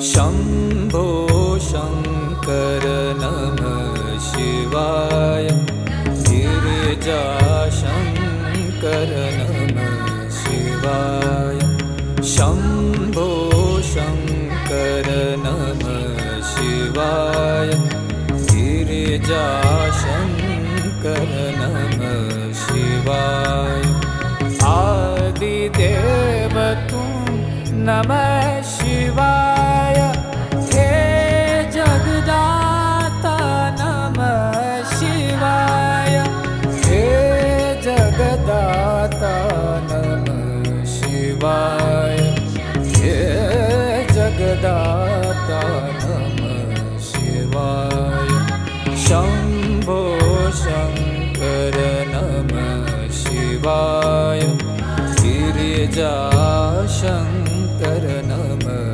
शम्भो शङ्कर नमः शिवाय गिरिजाशङ्कर नमः शिवाय शम्भो शङ्कर नमः शिवाय गिरिजाशङ्कर नमः शिवाय आदिदेव तुम नमः शिवाय